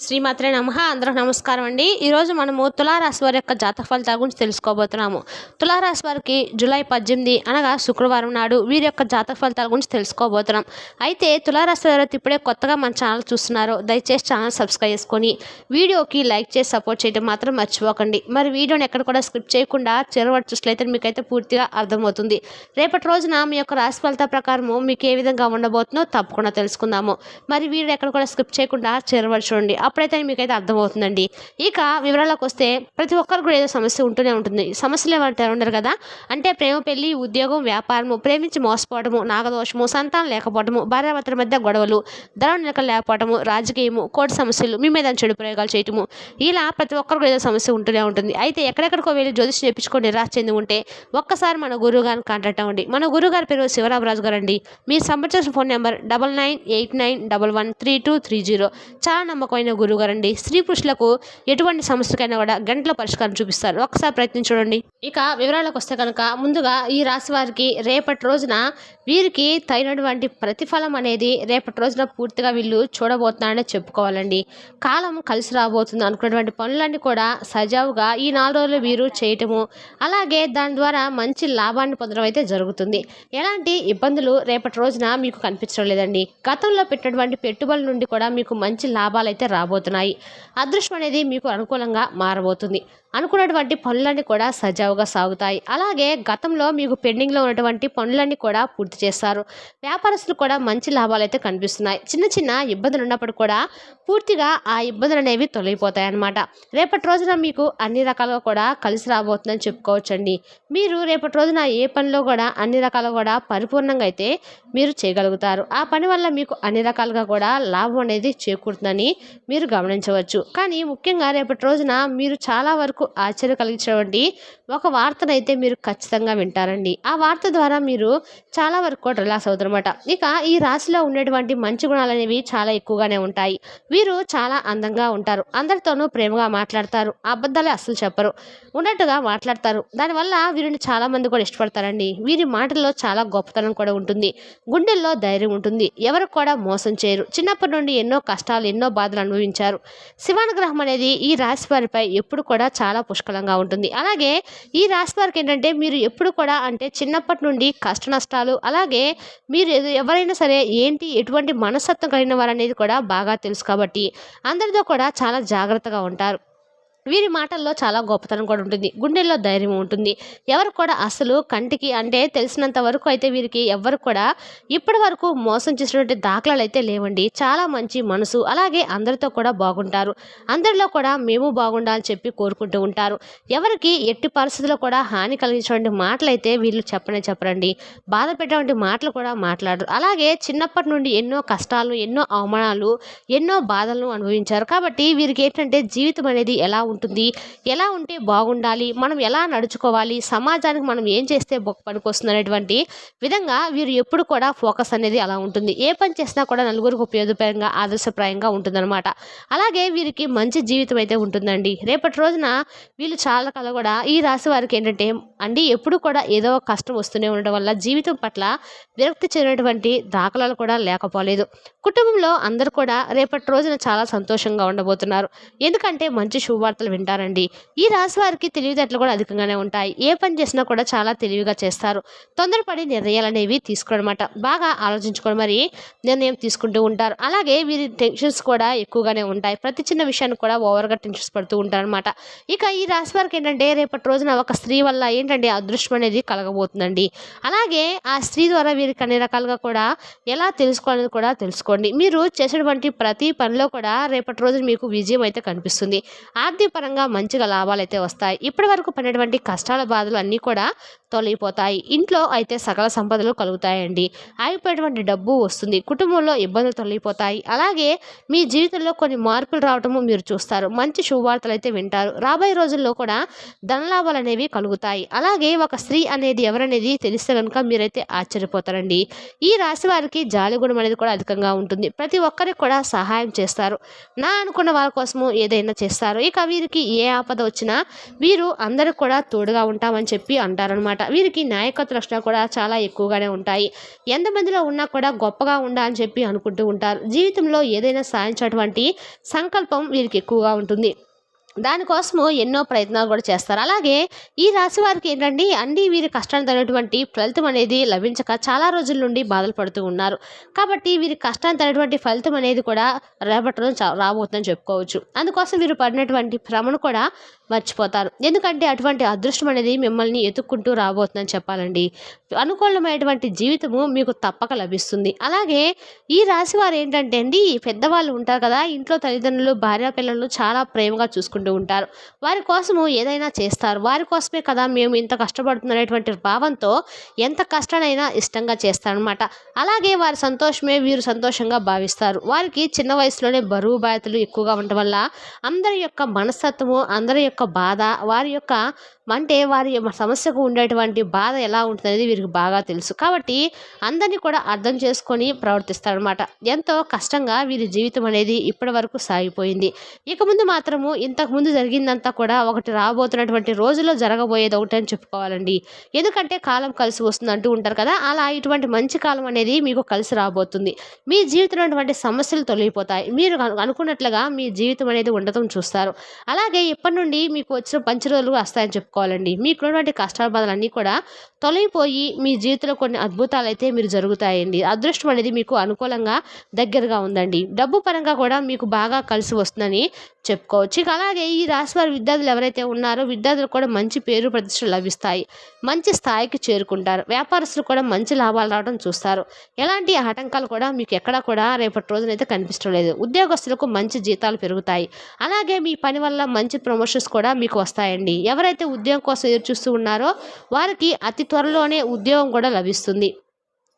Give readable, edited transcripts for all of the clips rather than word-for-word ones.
శ్రీమాత్రే నమః. అందరికి నమస్కారం అండి. ఈరోజు మనము తులారాశి వారి యొక్క జాతక ఫలితాల గురించి తెలుసుకోబోతున్నాము. తులారాశి వారికి జూలై 18 అనగా శుక్రవారం నాడు వీరి యొక్క జాతక ఫలితాల గురించి తెలుసుకోబోతున్నాం. అయితే తులారాశి వారు ఇప్పుడే కొత్తగా మన ఛానల్ చూస్తున్నారో దయచేసి ఛానల్ సబ్స్క్రైబ్ చేసుకొని వీడియోకి లైక్ చేసి సపోర్ట్ చేయడం మాత్రం మర్చిపోకండి. మరి వీడియోని ఎక్కడ కూడా స్కిప్ చేయకుండా చివరి చూసినట్లయితే మీకైతే పూర్తిగా అర్థమవుతుంది. రేపటి రోజున మీ యొక్క రాశి ఫలితాల ప్రకారము మీకు ఏ విధంగా ఉండబోతుందో తప్పకుండా తెలుసుకుందాము. మరి వీడియో ఎక్కడ కూడా స్కిప్ చేయకుండా చివరి చూడండి, అప్పుడైతే మీకైతే అర్థమవుతుందండి. ఇక వివరాలకు వస్తే ప్రతి ఒక్కరికి కూడా ఏదో సమస్య ఉంటూనే ఉంటుంది. సమస్యలు ఏమంటారు ఉండరు కదా, అంటే ప్రేమ, పెళ్లి, ఉద్యోగం, వ్యాపారము, ప్రేమించి మోసపోవడము, నాగదోషము, సంతానం లేకపోవడము, భార్యాభర్తల మధ్య గొడవలు, ధనం నిలకలు లేకపోవడము, రాజకీయము, కోర్టు సమస్యలు, మీ మీద చెడు ప్రయోగాలు చేయటము, ఇలా ప్రతి ఒక్కరికి ఏదో సమస్య ఉంటూనే ఉంటుంది. అయితే ఎక్కడెక్కడికో వెళ్ళి జ్యోతిష్యం చెప్పించుకొని నిరాశ చెంది ఉంటే ఒక్కసారి మన గురువు గారిని కాంటాక్ట్ అవ్వండి. మన గురువు గారి పేరు శివరామరాజు గారు అండి. మీరు సంప్రదించిన ఫోన్ నెంబర్ 9989113230. చాలా నమ్మకమైన గురువు గారు అండి. స్త్రీ పురుషులకు ఎటువంటి సమస్యకైనా కూడా గంటల పరిష్కారం చూపిస్తారు. ఒకసారి ప్రయత్నం చూడండి. ఇక వివరాలకు వస్తే కనుక ముందుగా ఈ రాశి వారికి రేపటి రోజున వీరికి తగినటువంటి ప్రతిఫలం అనేది రేపటి రోజున పూర్తిగా వీళ్ళు చూడబోతున్నారని చెప్పుకోవాలండి. కాలం కలిసి రాబోతుంది అనుకున్నటువంటి పనులన్నీ కూడా సజావుగా ఈ 4 రోజులు వీరు చేయటము, అలాగే దాని ద్వారా మంచి లాభాన్ని పొందడం అయితే జరుగుతుంది. ఎలాంటి ఇబ్బందులు రేపటి రోజున మీకు కనిపించడం లేదండి. గతంలో పెట్టినటువంటి పెట్టుబడుల నుండి కూడా మీకు మంచి లాభాలు అయితే రాబోతున్నాయి. అదృష్టం అనేది మీకు అనుకూలంగా మారబోతుంది. అనుకున్నటువంటి పనులన్నీ కూడా సజావుగా సాగుతాయి. అలాగే గతంలో మీకు పెండింగ్లో ఉన్నటువంటి పనులన్నీ కూడా పూర్తి చేస్తారు. వ్యాపారస్తులు కూడా మంచి లాభాలు అయితే కనిపిస్తున్నాయి. చిన్న చిన్న ఇబ్బందులు ఉన్నప్పుడు కూడా పూర్తిగా ఆ ఇబ్బందులు అనేవి తొలగిపోతాయి అన్నమాట. రేపటి రోజున మీకు అన్ని రకాలుగా కూడా కలిసి రాబోతుందని చెప్పుకోవచ్చండి. మీరు రేపటి రోజున ఏ పనిలో కూడా అన్ని రకాలుగా కూడా పరిపూర్ణంగా అయితే మీరు చేయగలుగుతారు. ఆ పని వల్ల మీకు అన్ని రకాలుగా కూడా లాభం అనేది చేకూరుతుందని మీరు గమనించవచ్చు. కానీ ముఖ్యంగా రేపటి రోజున మీరు చాలా వరకు ఆశ్చర్య కలిగించేటువంటి ఒక వార్తనైతే మీరు ఖచ్చితంగా వింటారండి. ఆ వార్త ద్వారా మీరు చాలా వరకు కూడా రిలాక్స్ అవుతారన్నమాట. ఇక ఈ రాశిలో ఉండేటువంటి మంచి గుణాలు అనేవి చాలా ఎక్కువగానే ఉంటాయి. వీరు చాలా అందంగా ఉంటారు. అందరితోనూ ప్రేమగా మాట్లాడతారు. అబద్ధాలే అస్సలు చెప్పరు, ఉన్నట్టుగా మాట్లాడతారు. దానివల్ల వీరిని చాలా మంది కూడా ఇష్టపడతారండి. వీరి మాటల్లో చాలా గొప్పతనం కూడా ఉంటుంది. గుండెల్లో ధైర్యం ఉంటుంది. ఎవరికి కూడా మోసం చేయరు. చిన్నప్పటి నుండి ఎన్నో కష్టాలు, ఎన్నో బాధలు అనుభవించారు. శివానుగ్రహం అనేది ఈ రాశి వారిపై ఎప్పుడు కూడా చాలా పుష్కలంగా ఉంటుంది. అలాగే ఈ రాశి వారికి ఏంటంటే మీరు ఎప్పుడు కూడా అంటే చిన్నప్పటి నుండి కష్ట నష్టాలు, అలాగే మీరు ఎవరైనా సరే ఏంటి ఎటువంటి మనస్తత్వం కలిగిన వారు అనేది కూడా బాగా తెలుసు కాబట్టి అందరితో కూడా చాలా జాగ్రత్తగా ఉంటారు. వీరి మాటల్లో చాలా గొప్పతనం కూడా ఉంటుంది. గుండెల్లో ధైర్యం ఉంటుంది. ఎవరు కూడా అసలు కంటికి అంటే తెలిసినంత వరకు అయితే వీరికి ఎవరు కూడా ఇప్పటి వరకు మోసం చేసినటువంటి దాఖలాలు అయితే లేవండి. చాలా మంచి మనసు, అలాగే అందరితో కూడా బాగుంటారు. అందరిలో కూడా మేము బాగుండాలని చెప్పి కోరుకుంటూ ఉంటారు. ఎవరికి ఎట్టి పరిస్థితుల్లో కూడా హాని కలిగించేటువంటి మాటలు అయితే వీళ్ళు చెప్పరండి. బాధ పెట్టేటువంటి మాటలు కూడా మాట్లాడరు. అలాగే చిన్నప్పటి నుండి ఎన్నో కష్టాలు, ఎన్నో అవమానాలు, ఎన్నో బాధలను అనుభవించారు. కాబట్టి వీరికి ఏంటంటే జీవితం అనేది ఎలా ఉంటుంది, ఎలా ఉంటే బాగుండాలి, మనం ఎలా నడుచుకోవాలి, సమాజానికి మనం ఏం చేస్తే పనికొస్తుంది అనేటువంటి విధంగా వీరు ఎప్పుడు కూడా ఫోకస్ అనేది అలా ఉంటుంది. ఏ పని చేసినా కూడా నలుగురికి ఉపయోగపరంగా, ఆదర్శప్రాయంగా ఉంటుందన్నమాట. అలాగే వీరికి మంచి జీవితం అయితే ఉంటుందండి. రేపటి రోజున వీళ్ళు చాలా కల కూడా ఈ రాశి వారికి ఏంటంటే అండి ఎప్పుడు కూడా ఏదో ఒక కష్టం వస్తూనే ఉండడం వల్ల జీవితం పట్ల విరక్తి చెందినటువంటి దాఖలాలు కూడా లేకపోలేదు. కుటుంబంలో అందరూ కూడా రేపటి రోజున చాలా సంతోషంగా ఉండబోతున్నారు. ఎందుకంటే మంచి శుభవార్తలు వింటారండి. ఈ రాశి వారికి తెలివితేటలు కూడా అధికంగానే ఉంటాయి. ఏ పని చేసినా కూడా చాలా తెలివిగా చేస్తారు. తొందరపడి నిర్ణయాలు అనేవి తీసుకోవడమాట. బాగా ఆలోచించుకొని మరి నిర్ణయం తీసుకుంటూ ఉంటారు. అలాగే వీరి టెన్షన్స్ కూడా ఎక్కువగానే ఉంటాయి. ప్రతి చిన్న విషయానికి కూడా ఓవర్గా టెన్షన్స్ పడుతూ ఉంటారు అనమాట. ఇక ఈ రాశి వారికి ఏంటంటే రేపటి రోజున ఒక స్త్రీ వల్ల ఏంటంటే అదృష్టం అనేది కలగబోతుందండి. అలాగే ఆ స్త్రీ ద్వారా వీరికి అన్ని రకాలుగా కూడా ఎలా తెలుసుకోవాలని కూడా తెలుసుకోండి. మీరు చేసేటువంటి ప్రతి పనిలో కూడా రేపటి రోజున మీకు విజయం అయితే కనిపిస్తుంది. ఆర్థిక పరంగా మంచిగా లాభాలు అయితే వస్తాయి. ఇప్పటి వరకు పడినటువంటి కష్టాల, బాధలు అన్నీ కూడా తొలగిపోతాయి. ఇంట్లో అయితే సకల సంపదలు కలుగుతాయండి. ఆగిపోయేటువంటి డబ్బు వస్తుంది. కుటుంబంలో ఇబ్బందులు తొలగిపోతాయి. అలాగే మీ జీవితంలో కొన్ని మార్పులు రావటము మీరు చూస్తారు. మంచి శుభవార్తలు అయితే వింటారు. రాబోయే రోజుల్లో కూడా ధనలాభాలు అనేవి కలుగుతాయి. అలాగే ఒక స్త్రీ అనేది ఎవరనేది తెలిస్తే కనుక మీరైతే ఆశ్చర్యపోతారండి. ఈ రాశి వారికి జాలి గుణం అనేది కూడా అధికంగా ఉంటుంది. ప్రతి ఒక్కరికి కూడా సహాయం చేస్తారు. నా అనుకున్న వాళ్ళ కోసము ఏదైనా చేస్తారు. ఇక వీరికి ఏ ఆపద వచ్చినా వీరు అందరూ కూడా తోడుగా ఉంటామని చెప్పి అంటారనమాట. వీరికి నాయకత్వ లక్షణాలు కూడా చాలా ఎక్కువగానే ఉంటాయి. ఎంతమందిలో ఉన్నా కూడా గొప్పగా ఉండాలని చెప్పి అనుకుంటూ ఉంటారు. జీవితంలో ఏదైనా సాధించేటువంటి సంకల్పం వీరికి ఎక్కువగా ఉంటుంది. దానికోసము ఎన్నో ప్రయత్నాలు కూడా చేస్తారు. అలాగే ఈ రాశి వారికి ఏంటండి వీరి కష్టానికి తగినటువంటి ఫలితం అనేది లభించక చాలా రోజుల నుండి బాధలు పడుతూ ఉన్నారు. కాబట్టి వీరి కష్టానికి తగినటువంటి ఫలితం అనేది కూడా రేపటి రోజు రాబోతుందని చెప్పుకోవచ్చు. అందుకోసం వీరు పడినటువంటి శ్రమను కూడా మర్చిపోతారు. ఎందుకంటే అటువంటి అదృష్టం అనేది మిమ్మల్ని ఎత్తుక్కుంటూ రాబోతుందని చెప్పాలండి. అనుకూలమైనటువంటి జీవితము మీకు తప్పక లభిస్తుంది. అలాగే ఈ రాశి వారు ఏంటంటే పెద్దవాళ్ళు ఉంటారు కదా, ఇంట్లో తల్లిదండ్రులు భార్య పిల్లలు చాలా ప్రేమగా చూసుకుంటూ ఉంటారు. వారి కోసము ఏదైనా చేస్తారు. వారి కోసమే కదా మేము ఇంత కష్టపడుతున్నటువంటి భావంతో ఎంత కష్టానైనా ఇష్టంగా చేస్తారనమాట. అలాగే వారి సంతోషమే వీరు సంతోషంగా భావిస్తారు. వారికి చిన్న వయసులోనే బరువు బాధ్యతలు ఎక్కువగా ఉండటం వల్ల అందరి యొక్క మనస్తత్వము, అందరి యొక్క బాధ, వారి యొక్క వారి సమస్యకు ఉండేటువంటి బాధ ఎలా ఉంటుందనేది వీరికి బాగా తెలుసు. కాబట్టి అందరినీ కూడా అర్థం చేసుకొని ప్రవర్తిస్తారనమాట. ఎంతో కష్టంగా వీరి జీవితం అనేది ఇప్పటి వరకు సాగిపోయింది. ఇక ముందు మాత్రము ఇంతకుముందు జరిగిందంతా కూడా ఒకటి రాబోతున్నటువంటి రోజుల్లో జరగబోయేది ఒకటి అని చెప్పుకోవాలండి. ఎందుకంటే కాలం కలిసి వస్తుంది అంటూ ఉంటారు కదా, అలా ఇటువంటి మంచి కాలం అనేది మీకు కలిసి రాబోతుంది. మీ జీవితంలో ఉన్నటువంటి సమస్యలు తొలగిపోతాయి. మీరు అనుకున్నట్లుగా మీ జీవితం అనేది ఉండటం చూస్తారు. అలాగే ఇప్పటి నుండి మీకు వచ్చిన మంచి రోజులు వస్తాయని చెప్పుకోవాలండి. మీకున్నటువంటి కష్టాల బాధలన్నీ కూడా తొలగిపోయి మీ జీవితంలో కొన్ని అద్భుతాలు అయితే మీరు జరుగుతాయండి. అదృష్టం అనేది మీకు అనుకూలంగా దగ్గరగా ఉందండి. డబ్బు పరంగా కూడా మీకు బాగా కలిసి వస్తుందని చెప్పుకోవచ్చు. ఇక అలాగే ఈ రాశి వారి విద్యార్థులు ఎవరైతే ఉన్నారో విద్యార్థులు కూడా మంచి పేరు ప్రతిష్టలు లభిస్తాయి. మంచి స్థాయికి చేరుకుంటారు. వ్యాపారస్తులు కూడా మంచి లాభాలు రావడం చూస్తారు. ఎలాంటి ఆటంకాలు కూడా మీకు ఎక్కడా కూడా రేపటి రోజునైతే కనిపించడం లేదు. ఉద్యోగస్తులకు మంచి జీతాలు పెరుగుతాయి. అలాగే మీ పని వల్ల మంచి ప్రమోషన్స్ కూడా మీకు వస్తాయండి. ఎవరైతే ఉద్యోగం కోసం ఎదురు చూస్తూ ఉన్నారో వారికి అతి త్వరలోనే ఉద్యోగం కూడా లభిస్తుంది.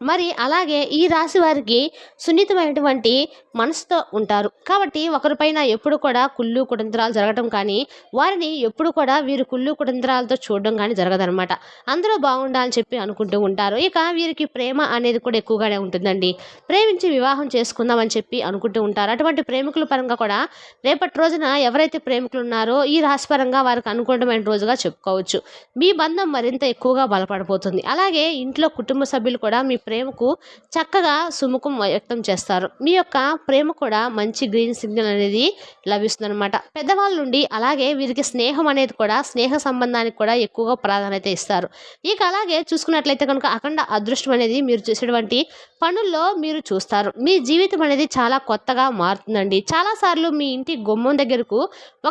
మరి అలాగే ఈ రాశి వారికి సున్నితమైనటువంటి మనసుతో ఉంటారు. కాబట్టి ఒకరిపైన ఎప్పుడు కూడా కుళ్ళు కుతంత్రాలు జరగటం కానీ, వారిని ఎప్పుడు కూడా వీరు కుళ్ళు కుతంత్రాలతో చూడడం కానీ జరగదనమాట. అందరూ బాగుండాలని చెప్పి అనుకుంటూ ఉంటారు. ఇక వీరికి ప్రేమ అనేది కూడా ఎక్కువగానే ఉంటుందండి. ప్రేమించి వివాహం చేసుకుందామని చెప్పి అనుకుంటూ ఉంటారు. అటువంటి ప్రేమికుల పరంగా కూడా రేపటి రోజున ఎవరైతే ప్రేమికులు ఉన్నారో ఈ రాశి పరంగా వారికి అనుకూలమైన రోజుగా చెప్పుకోవచ్చు. మీ బంధం మరింత ఎక్కువగా బలపడిపోతుంది. అలాగే ఇంట్లో కుటుంబ సభ్యులు కూడా మీ ప్రేమకు చక్కగా సుముఖం వ్యక్తం చేస్తారు. మీ యొక్క ప్రేమ కూడా మంచి గ్రీన్ సిగ్నల్ అనేది లభిస్తుంది అనమాట పెద్దవాళ్ళ నుండి. అలాగే వీరికి స్నేహం అనేది కూడా స్నేహ సంబంధానికి కూడా ఎక్కువగా ప్రాధాన్యత ఇస్తారు. ఇక అలాగే చూసుకున్నట్లయితే కనుక అఖండ అదృష్టం అనేది మీరు చేసేటువంటి పనుల్లో మీరు చూస్తారు. మీ జీవితం అనేది చాలా కొత్తగా మారుతుందండి. చాలాసార్లు మీ ఇంటి గుమ్మం దగ్గరకు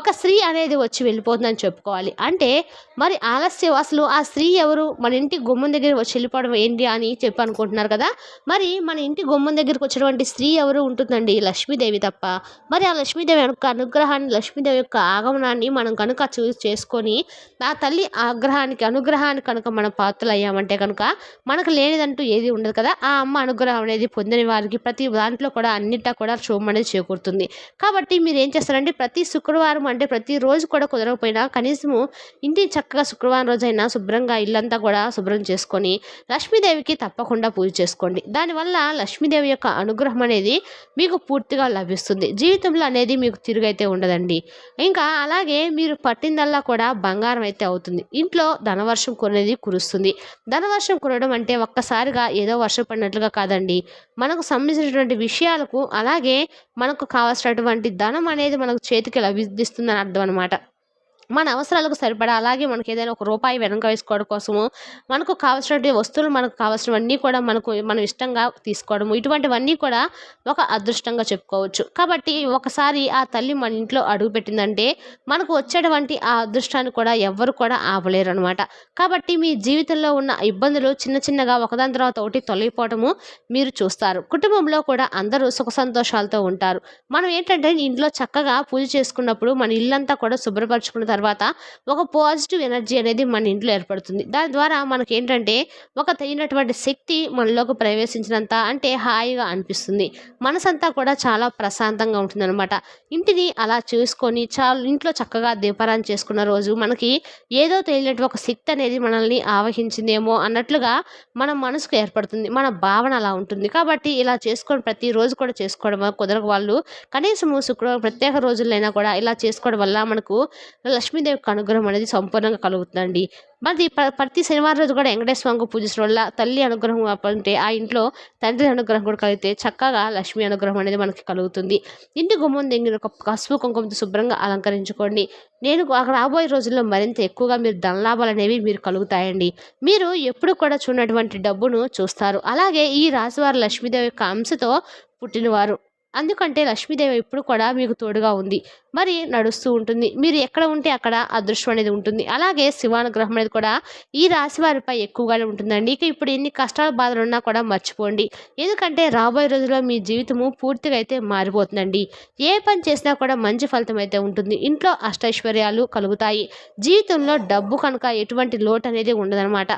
ఒక స్త్రీ అనేది వచ్చి వెళ్ళిపోతుందని చెప్పుకోవాలి. అంటే మరి ఆలస్యం అసలు ఆ స్త్రీ ఎవరు, మన ఇంటి గుమ్మం దగ్గర వచ్చి వెళ్ళిపోవడం ఏంటి అని చెప్పి అనుకుంటున్నారు కదా. మరి మన ఇంటి గుమ్మం దగ్గరకు వచ్చినటువంటి స్త్రీ ఎవరు ఉంటుందండి? లక్ష్మీదేవి తప్ప. మరి ఆ లక్ష్మీదేవి యొక్క అనుగ్రహాన్ని, లక్ష్మీదేవి యొక్క ఆగమనాన్ని మనం కనుక చేసుకొని ఆ తల్లి అనుగ్రహానికి కనుక మనం పాత్రలు అయ్యామంటే కనుక మనకు లేనిదంటూ ఏది ఉండదు కదా. ఆ అమ్మ అనుగ్రహం అనేది పొందిన వారికి ప్రతి దాంట్లో కూడా అన్నిటా కూడా శుభం అనేది చేకూరుతుంది. కాబట్టి మీరు ఏం చేస్తారంటే ప్రతి శుక్రవారం అంటే ప్రతిరోజు కూడా కుదరకపోయినా కనీసము ఇంటిని చక్కగా శుక్రవారం రోజైనా శుభ్రంగా ఇల్లంతా కూడా శుభ్రం చేసుకొని లక్ష్మీదేవికి తప్పకుండా పూజ చేసుకోండి. దానివల్ల లక్ష్మీదేవి యొక్క అనుగ్రహం అనేది మీకు పూర్తిగా లభిస్తుంది. జీవితంలో అనేది మీకు తిరుగైతే ఉండదండి. ఇంకా అలాగే మీరు పట్టిందల్లా కూడా బంగారం అయితే అవుతుంది. ఇంట్లో ధనవర్షం అనేది కురుస్తుంది. ధనవర్షం కురవడం అంటే ఒక్కసారిగా ఏదో వర్షం పడినట్లుగా కాదండి. మనకు సంబంధించినటువంటి విషయాలకు అలాగే మనకు కావాల్సినటువంటి ధనం అనేది మనకు చేతికి లభిస్తుందని అర్థం అనమాట. మన అవసరాలకు సరిపడా అలాగే మనకి ఏదైనా ఒక రూపాయి వెనక వేసుకోవడం కోసము మనకు కావాల్సినటువంటి వస్తువులు మనకు కావాల్సినవన్నీ కూడా మనం ఇష్టంగా తీసుకోవడము ఇటువంటివన్నీ కూడా ఒక అదృష్టంగా చెప్పుకోవచ్చు. కాబట్టి ఒకసారి ఆ తల్లి మన ఇంట్లో అడుగు పెట్టిందంటే మనకు వచ్చేటువంటి ఆ అదృష్టాన్ని కూడా ఎవ్వరు కూడా ఆపలేరు అనమాట. కాబట్టి మీ జీవితంలో ఉన్న ఇబ్బందులు చిన్న చిన్నగా ఒకదాని తర్వాత ఒకటి తొలగిపోవటము మీరు చూస్తారు. కుటుంబంలో కూడా అందరూ సుఖ సంతోషాలతో ఉంటారు. మనం ఏంటంటే ఇంట్లో చక్కగా పూజ చేసుకున్నప్పుడు మన ఇల్లంతా కూడా శుభ్రపరచుకున్న తర్వాత ఒక పాజిటివ్ ఎనర్జీ అనేది మన ఇంట్లో ఏర్పడుతుంది. దాని ద్వారా మనకి ఏంటంటే ఒక తగినటువంటి శక్తి మనలోకి ప్రవేశించినంత అంటే హాయిగా అనిపిస్తుంది. మనసంతా కూడా చాలా ప్రశాంతంగా ఉంటుంది అనమాట. ఇంటిని అలా చూసుకొని ఇంట్లో చక్కగా దీపారాధన చేసుకున్న రోజు మనకి ఏదో తెలియనట్టు ఒక శక్తి అనేది మనల్ని ఆవహించిందేమో అన్నట్లుగా మన మనసుకు ఏర్పడుతుంది. మన భావన అలా ఉంటుంది. కాబట్టి ఇలా చేసుకొని ప్రతిరోజు కూడా చేసుకోవడం కుదరక వాళ్ళు కనీసము శుక్రవారం ప్రత్యేక రోజులైనా కూడా ఇలా చేసుకోవడం వల్ల మనకు లక్ష్మీదేవి యొక్క అనుగ్రహం అనేది సంపూర్ణంగా కలుగుతుందండి. మరి ప్రతి శనివారం రోజు కూడా వెంకటేశ్వర స్వామికి పూజించడం వల్ల తల్లి అనుగ్రహం అంటే ఆ ఇంట్లో తండ్రి అనుగ్రహం కూడా కలిగితే చక్కగా లక్ష్మీ అనుగ్రహం అనేది మనకి కలుగుతుంది. ఇంటి గుమ్మం దగ్గర ఒక పసుపు కుంకుమతో శుభ్రంగా అలంకరించుకోండి. నేను అక్కడ రాబోయే రోజుల్లో మరింత ఎక్కువగా మీరు ధనలాభాలు అనేవి మీరు కలుగుతాయండి. మీరు ఎప్పుడు కూడా చూడనటువంటి డబ్బును చూస్తారు. అలాగే ఈ రాశివారు లక్ష్మీదేవి యొక్క అంశతో పుట్టినవారు. అందుకంటే లక్ష్మీదేవి ఎప్పుడు కూడా మీకు తోడుగా ఉంది. మరి నడుస్తూ ఉంటుంది. మీరు ఎక్కడ ఉంటే అక్కడ అదృష్టం అనేది ఉంటుంది. అలాగే శివానుగ్రహం అనేది కూడా ఈ రాశి వారిపై ఎక్కువగానే ఉంటుందండి. ఇక ఇప్పుడు ఎన్ని కష్టాలు బాధలు ఉన్నా కూడా మర్చిపోండి. ఎందుకంటే రాబోయే రోజుల్లో మీ జీవితము పూర్తిగా అయితే మారిపోతుందండి. ఏ పని చేసినా కూడా మంచి ఫలితం అయితే ఉంటుంది. ఇంట్లో అష్టైశ్వర్యాలు కలుగుతాయి. జీవితంలో డబ్బు కనుక ఎటువంటి లోటు అనేది ఉండదనమాట.